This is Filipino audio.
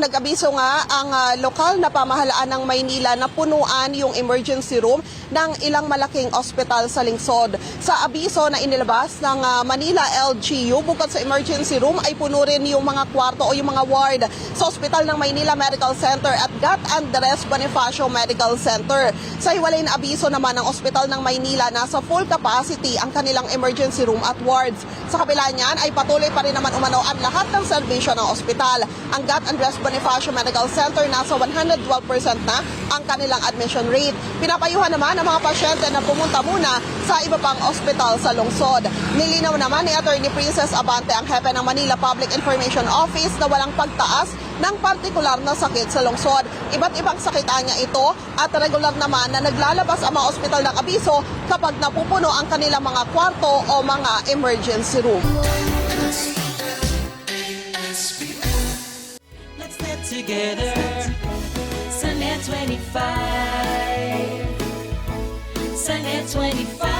nag-abiso nga ang lokal na pamahalaan ng Maynila na punuan yung emergency room ng ilang malaking ospital sa lungsod. Sa abiso na inilabas ng Manila LGU, bukod sa emergency room ay puno rin yung mga kwarto o yung mga ward sa ospital ng Maynila Medical Center at Gat Andres Bonifacio Medical Center. Sa hiwalay na abiso naman ng ospital ng Maynila, nasa full capacity ang kanilang emergency room at wards. Sa kabila niyan ay patuloy pa rin naman umano ang lahat ng serbisyo ng ospital. Ang Gat Andres Bonifacio Medical Center nasa 112% na ang kanilang admission rate. Pinapayuhan naman ang mga pasyente na pumunta muna sa iba pang ospital sa lungsod. Nilinaw naman ni Atty. Princess Abante, ang hepe ng Manila Public Information Office, na walang pagtaas ng partikular na sakit sa lungsod. Iba't ibang sakitan niya ito at regular naman na naglalabas ang mga ospital ng abiso kapag napupuno ang kanilang mga kwarto o mga emergency room. Let's get together. Sunnet 25. Sunnet 25.